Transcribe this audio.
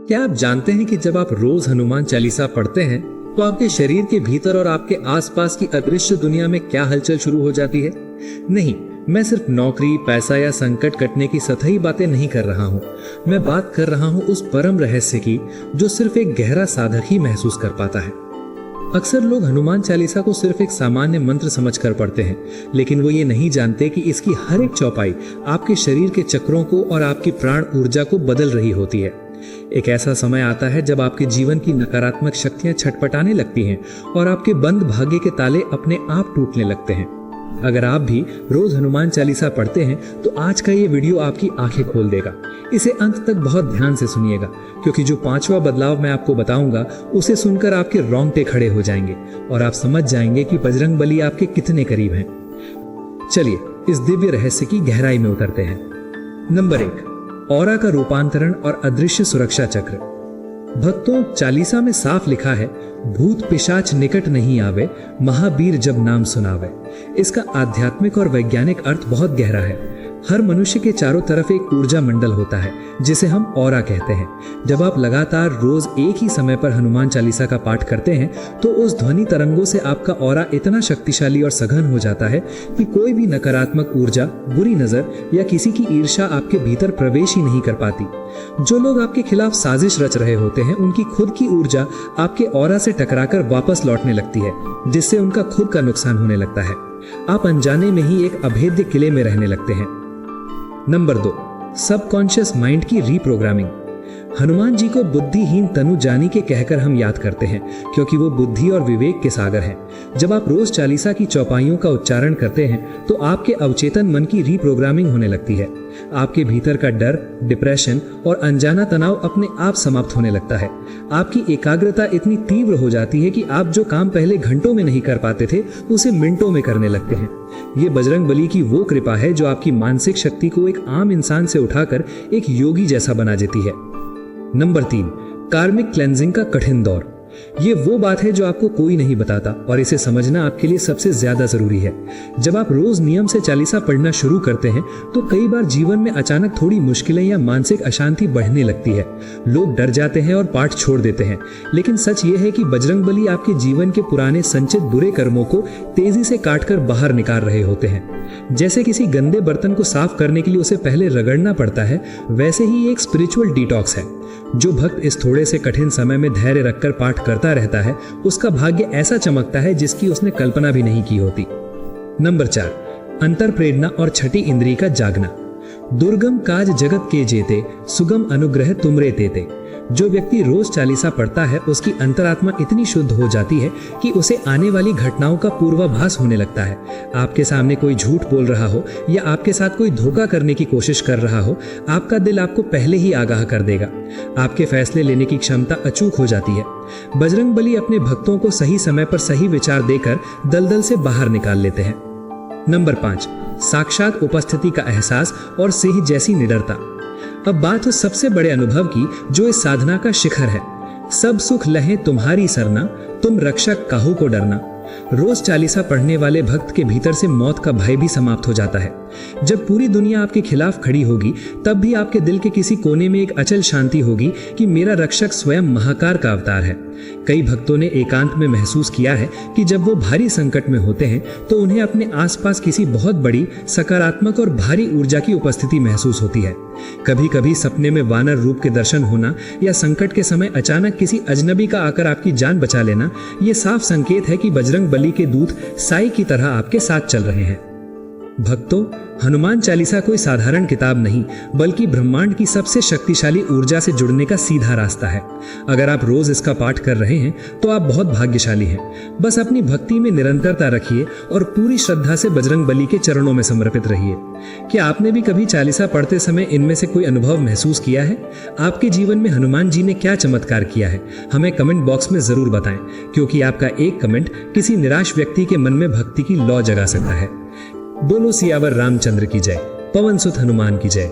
क्या आप जानते हैं कि जब आप रोज हनुमान चालीसा पढ़ते हैं तो आपके शरीर के भीतर और आपके आसपास की अदृश्य दुनिया में क्या हलचल शुरू हो जाती है? नहीं, मैं सिर्फ नौकरी, पैसा या संकट कटने की सतही बातें नहीं कर रहा हूँ। मैं बात कर रहा हूँ उस परम रहस्य की जो सिर्फ एक गहरा साधक ही महसूस कर पाता है। अक्सर लोग हनुमान चालीसा को सिर्फ एक सामान्य मंत्र समझकर पढ़ते हैं, लेकिन वो ये नहीं जानते कि इसकी हर एक चौपाई आपके शरीर के चक्रों को और आपकी प्राण ऊर्जा को बदल रही होती है। एक ऐसा समय आता है जब आपके जीवन की नकारात्मक शक्तियां छटपटाने लगती हैं और आपके बंद भाग्य के ताले अपने आप टूटने लगते हैं। अगर आप भी रोज हनुमान चालीसा पढ़ते हैं तो आज का ये वीडियो आपकी आंखें खोल देगा। इसे अंत तक बहुत ध्यान से सुनिएगा, क्योंकि जो 5वां बदलाव मैं आपको बताऊंगा उसे सुनकर आपके रोंगटे खड़े हो जाएंगे और आप समझ जाएंगे कि बजरंगबली आपके कितने करीब हैं। चलिए इस दिव्य रहस्य की गहराई में उतरते हैं। नंबर 1, ऑरा का रूपांतरण और अदृश्य सुरक्षा चक्र। भक्तों, चालीसा में साफ लिखा है, भूत पिशाच निकट नहीं आवे, महावीर जब नाम सुनावे। इसका आध्यात्मिक और वैज्ञानिक अर्थ बहुत गहरा है। हर मनुष्य के चारों तरफ एक ऊर्जा मंडल होता है जिसे हम ऑरा कहते हैं। जब आप लगातार रोज एक ही समय पर हनुमान चालीसा का पाठ करते हैं तो उस ध्वनि तरंगों से आपका ऑरा इतना शक्तिशाली और सघन हो जाता है कि कोई भी नकारात्मक ऊर्जा, बुरी नजर या किसी की ईर्ष्या आपके भीतर प्रवेश ही नहीं कर पाती। जो लोग आपके खिलाफ साजिश रच रहे होते हैं, उनकी खुद की ऊर्जा आपके ऑरा से टकराकर वापस लौटने लगती है, जिससे उनका खुद का नुकसान होने लगता है। आप अनजाने में ही एक अभेद्य किले में रहने लगते हैं। नंबर 2, सबकॉन्शियस माइंड की रीप्रोग्रामिंग। हनुमान जी को बुद्धिहीन तनु जानी के कहकर हम याद करते हैं, क्योंकि वो बुद्धि और विवेक के सागर हैं। जब आप रोज चालीसा की चौपाइयों का उच्चारण करते हैं तो आपके अवचेतन मन की रीप्रोग्रामिंग होने लगती है। आपके भीतर का डर, डिप्रेशन और अनजाना तनाव अपने आप समाप्त होने लगता है। आपकी एकाग्रता इतनी तीव्र हो जाती है कि आप जो काम पहले घंटों में नहीं कर पाते थे उसे मिनटों में करने लगते हैं। ये बजरंगबली की वो कृपा है जो आपकी मानसिक शक्ति को एक आम इंसान से उठाकर एक योगी जैसा बना देती है। नंबर 3, कार्मिक क्लेंजिंग का कठिन दौर। ये वो बात है जो आपको कोई नहीं बताता और इसे समझना आपके लिए सबसे ज्यादा जरूरी है। जब आप रोज नियम से चालीसा पढ़ना शुरू करते हैं तो कई बार जीवन में अचानक थोड़ी मुश्किलें या मानसिक अशांति बढ़ने लगती है। लोग डर जाते हैं और पाठ छोड़ देते हैं, लेकिन सच ये है कि बजरंगबली आपके जीवन के पुराने संचित बुरे कर्मों को तेजी से काटकर बाहर निकाल रहे होते हैं। जैसे किसी गंदे बर्तन को साफ करने के लिए उसे पहले रगड़ना पड़ता है, वैसे ही एक स्पिरिचुअल डिटॉक्स है। जो भक्त इस थोड़े से कठिन समय में धैर्य रखकर पाठ करता रहता है, उसका भाग्य ऐसा चमकता है जिसकी उसने कल्पना भी नहीं की होती। नंबर 4, अंतर प्रेरणा और छठी इंद्रिय का जागना। दुर्गम काज जगत के जेते, सुगम अनुग्रह तुमरे तेते। जो व्यक्ति रोज चालीसा पढ़ता है उसकी अंतरात्मा इतनी शुद्ध हो जाती है कि उसे आने वाली घटनाओं का पूर्वाभास होने लगता है। आपके सामने कोई झूठ बोल रहा हो या आपके साथ कोई धोखा करने की कोशिश कर रहा हो, आपका दिल आपको पहले ही आगाह कर देगा। आपके फैसले लेने की क्षमता अचूक हो जाती है। बजरंगबली अपने भक्तों को सही समय पर सही विचार देकर दलदल से बाहर निकाल लेते हैं। नंबर 5, साक्षात उपस्थिति का एहसास और सिंह जैसी निडरता। अब बात हो सबसे बड़े अनुभव की, जो इस साधना का शिखर है। सब सुख लहे तुम्हारी सरना, तुम रक्षक काहू को डरना। रोज चालीसा पढ़ने वाले भक्त के भीतर से मौत का भय भी समाप्त हो जाता है। जब पूरी दुनिया आपके खिलाफ खड़ी होगी तब भी आपके दिल के किसी कोने में एक अचल शांति होगी कि मेरा रक्षक स्वयं महाकार का अवतार है। कई भक्तों ने एकांत में महसूस किया है कि जब वो भारी संकट में होते हैं तो उन्हें अपने आसपास किसी बहुत बड़ी सकारात्मक और भारी ऊर्जा की उपस्थिति महसूस होती है। कभी कभी सपने में वानर रूप के दर्शन होना या संकट के समय अचानक किसी अजनबी का आकर आपकी जान बचा लेना, ये साफ संकेत है कि बजरंगबली के दूत साई की तरह आपके साथ चल रहे हैं। भक्तों, हनुमान चालीसा कोई साधारण किताब नहीं, बल्कि ब्रह्मांड की सबसे शक्तिशाली ऊर्जा से जुड़ने का सीधा रास्ता है। अगर आप रोज इसका पाठ कर रहे हैं तो आप बहुत भाग्यशाली हैं। बस अपनी भक्ति में निरंतरता रखिए और पूरी श्रद्धा से बजरंगबली के चरणों में समर्पित रहिए। क्या आपने भी कभी चालीसा पढ़ते समय इनमें से कोई अनुभव महसूस किया है? आपके जीवन में हनुमान जी ने क्या चमत्कार किया है? हमें कमेंट बॉक्स में जरूर बताएं, क्योंकि आपका एक कमेंट किसी निराश व्यक्ति के मन में भक्ति की लौ जगा सकता है। बोलो सियावर रामचंद्र की जय, पवन सुत हनुमान की जय।